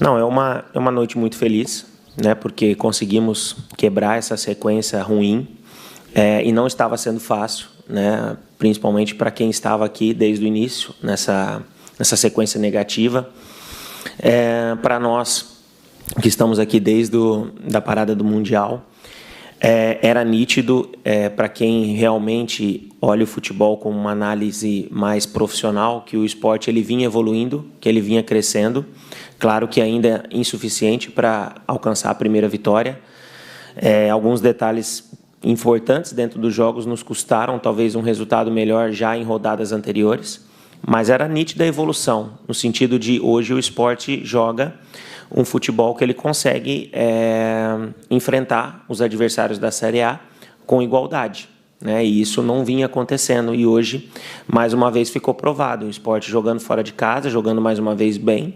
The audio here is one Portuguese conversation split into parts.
Não, é uma noite muito feliz, né? Porque conseguimos quebrar essa sequência ruim e não estava sendo fácil, né? Principalmente para quem estava aqui desde o início nessa sequência negativa. Para nós que estamos aqui desde da parada do Mundial, era nítido para quem realmente olha o futebol com uma análise mais profissional que o esporte ele vinha evoluindo, que ele vinha crescendo. Claro que ainda é insuficiente para alcançar a primeira vitória. Alguns detalhes importantes dentro dos jogos nos custaram talvez um resultado melhor já em rodadas anteriores, mas era nítida a evolução, no sentido de hoje o esporte joga um futebol que ele consegue enfrentar os adversários da Série A com igualdade, né? E isso não vinha acontecendo, e hoje, mais uma vez, ficou provado. O esporte jogando fora de casa, jogando mais uma vez bem,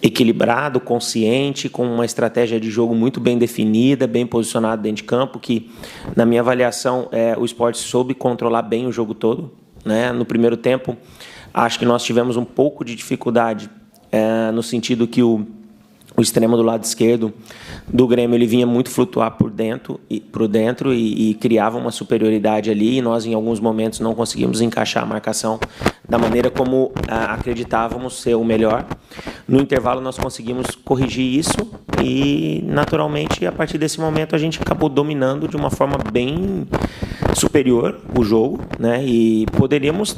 equilibrado, consciente, com uma estratégia de jogo muito bem definida, bem posicionado dentro de campo, que, na minha avaliação, o esporte soube controlar bem o jogo todo, né? No primeiro tempo, acho que nós tivemos um pouco de dificuldade, no sentido que o extremo do lado esquerdo do Grêmio ele vinha muito flutuar por dentro e criava uma superioridade ali, e nós em alguns momentos não conseguimos encaixar a marcação da maneira como acreditávamos ser o melhor. No intervalo nós conseguimos corrigir isso e naturalmente a partir desse momento a gente acabou dominando de uma forma bem superior o jogo, né? E poderíamos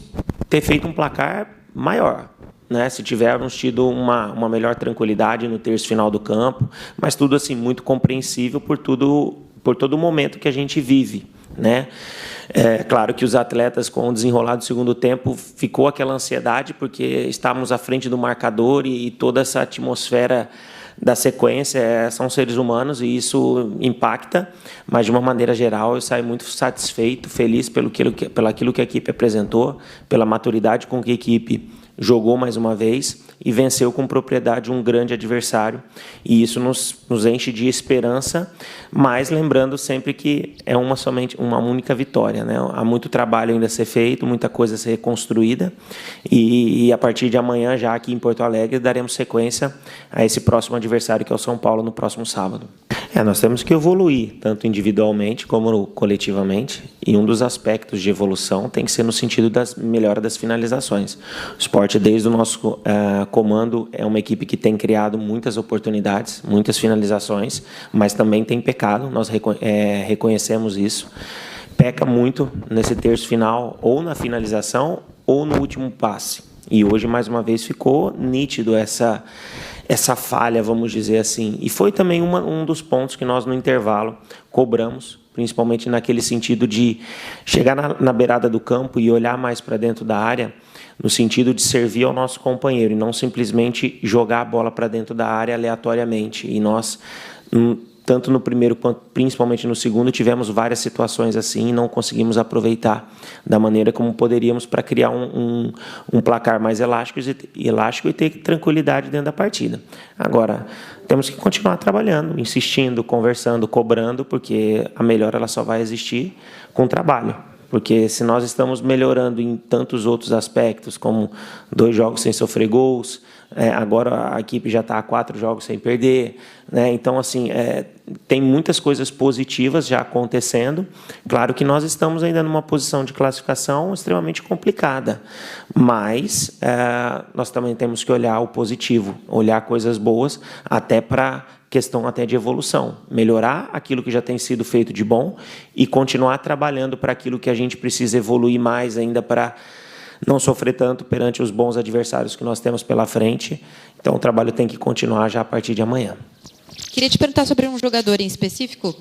ter feito um placar maior, né, se tivermos tido uma melhor tranquilidade no terço final do campo, mas tudo assim muito compreensível por todo o momento que a gente vive, né? Claro que os atletas, com o desenrolar do segundo tempo, ficou aquela ansiedade porque estávamos à frente do marcador e toda essa atmosfera da sequência são seres humanos e isso impacta, mas de uma maneira geral eu saio muito satisfeito, feliz pelo aquilo que a equipe apresentou, pela maturidade com que a equipe jogou mais uma vez e venceu com propriedade um grande adversário, e isso nos enche de esperança, mas lembrando sempre que é somente uma única vitória, né? Há muito trabalho ainda a ser feito, muita coisa a ser reconstruída, e a partir de amanhã, já aqui em Porto Alegre, daremos sequência a esse próximo adversário, que é o São Paulo, no próximo sábado. Nós temos que evoluir, tanto individualmente como coletivamente, e um dos aspectos de evolução tem que ser no sentido da melhora das finalizações. O esporte, desde o nosso comando, é uma equipe que tem criado muitas oportunidades, muitas finalizações, mas também tem pecado, nós reconhecemos isso. Peca muito nesse terço final, ou na finalização, ou no último passe. E hoje, mais uma vez, ficou nítido essa falha, vamos dizer assim. E foi também um dos pontos que nós, no intervalo, cobramos, principalmente naquele sentido de chegar na beirada do campo e olhar mais para dentro da área, no sentido de servir ao nosso companheiro e não simplesmente jogar a bola para dentro da área aleatoriamente. E nós, tanto no primeiro quanto principalmente no segundo, tivemos várias situações assim e não conseguimos aproveitar da maneira como poderíamos para criar um placar mais elástico e ter tranquilidade dentro da partida. Agora, temos que continuar trabalhando, insistindo, conversando, cobrando, porque a melhora ela só vai existir com trabalho. Porque se nós estamos melhorando em tantos outros aspectos, como 2 jogos sem sofrer gols, agora a equipe já está a 4 jogos sem perder, né? Então, assim, tem muitas coisas positivas já acontecendo. Claro que nós estamos ainda numa posição de classificação extremamente complicada, mas nós também temos que olhar o positivo, olhar coisas boas, até para questão até de evolução, melhorar aquilo que já tem sido feito de bom e continuar trabalhando para aquilo que a gente precisa evoluir mais ainda para não sofrer tanto perante os bons adversários que nós temos pela frente. Então o trabalho tem que continuar já a partir de amanhã. Queria te perguntar sobre um jogador em específico.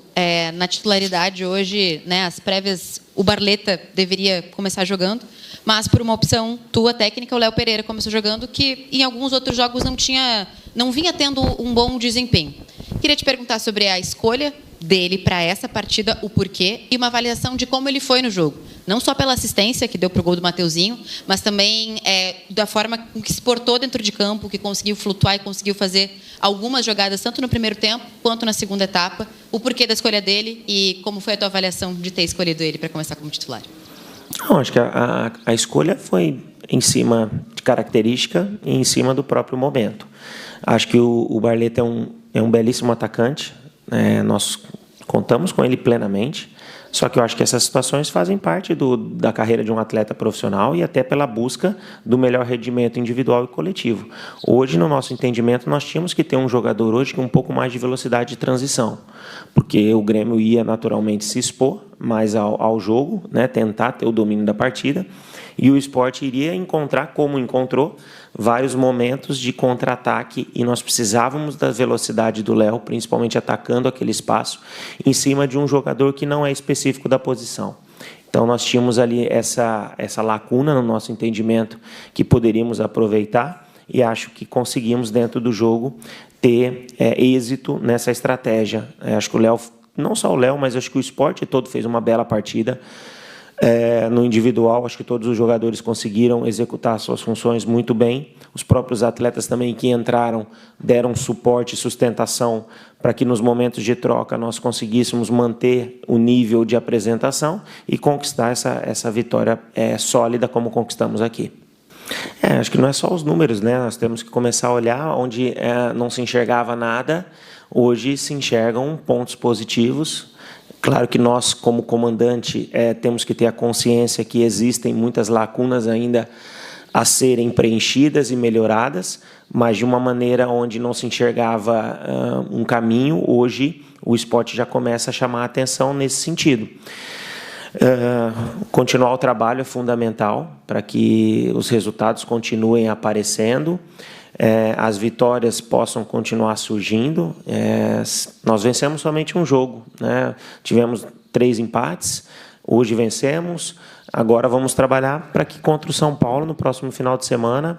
Na titularidade hoje, né, as prévias, o Barleta deveria começar jogando, mas por uma opção tua técnica, o Léo Pereira começou jogando, que em alguns outros jogos não vinha tendo um bom desempenho. Queria te perguntar sobre a escolha dele para essa partida, o porquê, e uma avaliação de como ele foi no jogo. Não só pela assistência que deu para o gol do Mateuzinho, mas também da forma com que se portou dentro de campo, que conseguiu flutuar e conseguiu fazer algumas jogadas, tanto no primeiro tempo quanto na segunda etapa. O porquê da escolha dele e como foi a tua avaliação de ter escolhido ele para começar como titular? Não, acho que a escolha foi em cima de característica e em cima do próprio momento. Acho que o Barleta é um belíssimo atacante, nós contamos com ele plenamente, só que eu acho que essas situações fazem parte da carreira de um atleta profissional e até pela busca do melhor rendimento individual e coletivo. Hoje, no nosso entendimento, nós tínhamos que ter um jogador hoje com um pouco mais de velocidade de transição, porque o Grêmio ia naturalmente se expor mais ao jogo, né, tentar ter o domínio da partida, e o Sport iria encontrar, como encontrou, vários momentos de contra-ataque, e nós precisávamos da velocidade do Léo, principalmente atacando aquele espaço, em cima de um jogador que não é específico da posição. Então, nós tínhamos ali essa lacuna no nosso entendimento que poderíamos aproveitar, e acho que conseguimos, dentro do jogo, ter êxito nessa estratégia. Acho que o Léo, não só o Léo, mas acho que o Sport todo fez uma bela partida. No individual, acho que todos os jogadores conseguiram executar suas funções muito bem. Os próprios atletas também que entraram deram suporte e sustentação para que nos momentos de troca nós conseguíssemos manter o nível de apresentação e conquistar essa vitória sólida como conquistamos aqui. Acho que não é só os números, né? Nós temos que começar a olhar onde não se enxergava nada, hoje se enxergam pontos positivos. Claro que nós, como comandante, temos que ter a consciência que existem muitas lacunas ainda a serem preenchidas e melhoradas, mas de uma maneira onde não se enxergava um caminho, hoje o Sport já começa a chamar a atenção nesse sentido. Continuar o trabalho é fundamental para que os resultados continuem aparecendo, as vitórias possam continuar surgindo. Nós vencemos somente um jogo, né? Tivemos 3 empates, hoje vencemos, agora vamos trabalhar para que contra o São Paulo, no próximo final de semana,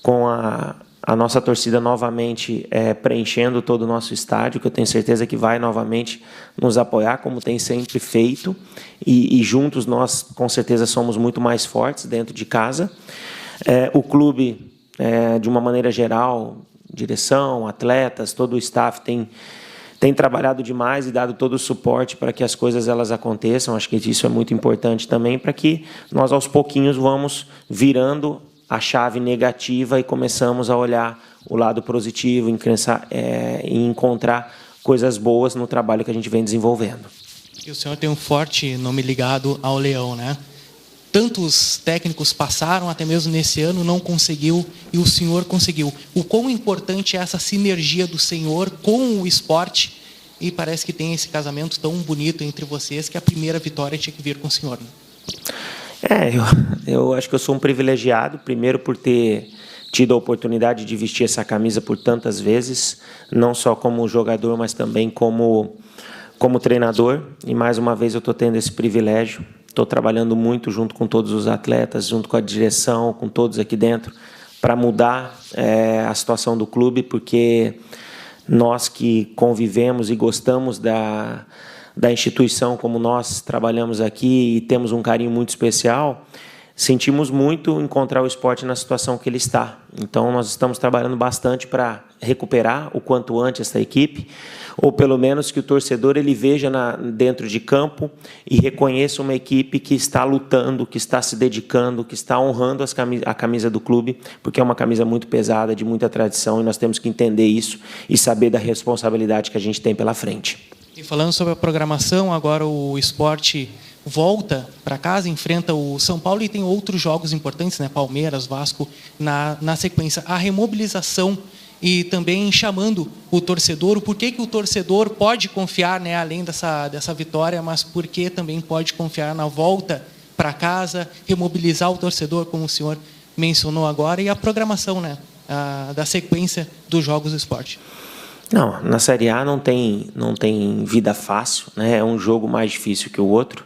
com a nossa torcida novamente preenchendo todo o nosso estádio, que eu tenho certeza que vai novamente nos apoiar, como tem sempre feito, e juntos nós, com certeza, somos muito mais fortes dentro de casa. O clube, de uma maneira geral, direção, atletas, todo o staff tem trabalhado demais e dado todo o suporte para que as coisas elas aconteçam. Acho que isso é muito importante também, para que nós, aos pouquinhos, vamos virando a chave negativa e começamos a olhar o lado positivo, e encontrar coisas boas no trabalho que a gente vem desenvolvendo. E o senhor tem um forte nome ligado ao Leão, né? Tantos técnicos passaram, até mesmo nesse ano, não conseguiu, e o senhor conseguiu. O quão importante é essa sinergia do senhor com o esporte, e parece que tem esse casamento tão bonito entre vocês, que a primeira vitória tinha que vir com o senhor, né? Eu acho que eu sou um privilegiado, primeiro por ter tido a oportunidade de vestir essa camisa por tantas vezes, não só como jogador, mas também como treinador, e mais uma vez eu estou tendo esse privilégio. Estou trabalhando muito junto com todos os atletas, junto com a direção, com todos aqui dentro, para mudar a situação do clube, porque nós que convivemos e gostamos da instituição como nós trabalhamos aqui e temos um carinho muito especial, sentimos muito encontrar o esporte na situação que ele está. Então, nós estamos trabalhando bastante para recuperar o quanto antes essa equipe, ou pelo menos que o torcedor ele veja dentro de campo e reconheça uma equipe que está lutando, que está se dedicando, que está honrando a camisa do clube, porque é uma camisa muito pesada, de muita tradição, e nós temos que entender isso e saber da responsabilidade que a gente tem pela frente. E falando sobre a programação, agora o Sport volta para casa, enfrenta o São Paulo e tem outros jogos importantes, né? Palmeiras, Vasco, na sequência. A remobilização e também chamando o torcedor, o porquê que o torcedor pode confiar, né, além dessa vitória, mas porquê também pode confiar na volta para casa, remobilizar o torcedor, como o senhor mencionou agora, e a programação, né, da sequência dos jogos do esporte. Não, na Série A não tem vida fácil, né? É um jogo mais difícil que o outro.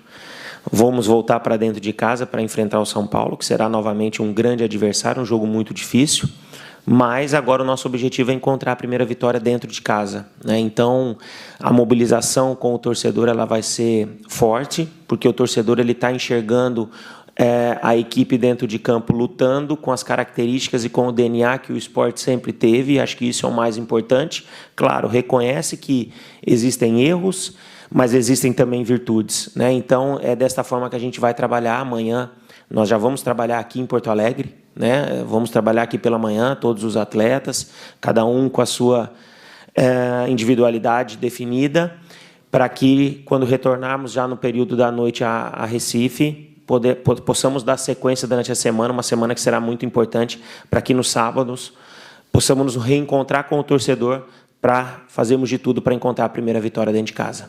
Vamos voltar para dentro de casa para enfrentar o São Paulo, que será novamente um grande adversário, um jogo muito difícil. Mas agora o nosso objetivo é encontrar a primeira vitória dentro de casa, né? Então, a mobilização com o torcedor ela vai ser forte, porque o torcedor ele está enxergando a equipe dentro de campo lutando com as características e com o DNA que o esporte sempre teve, e acho que isso é o mais importante. Claro, reconhece que existem erros, mas existem também virtudes, né? Então, é desta forma que a gente vai trabalhar amanhã. Nós já vamos trabalhar aqui em Porto Alegre, né? Vamos trabalhar aqui pela manhã, todos os atletas, cada um com a sua individualidade definida, para que, quando retornarmos já no período da noite a Recife, possamos dar sequência durante a semana, uma semana que será muito importante, para que nos sábados possamos nos reencontrar com o torcedor para fazermos de tudo para encontrar a primeira vitória dentro de casa.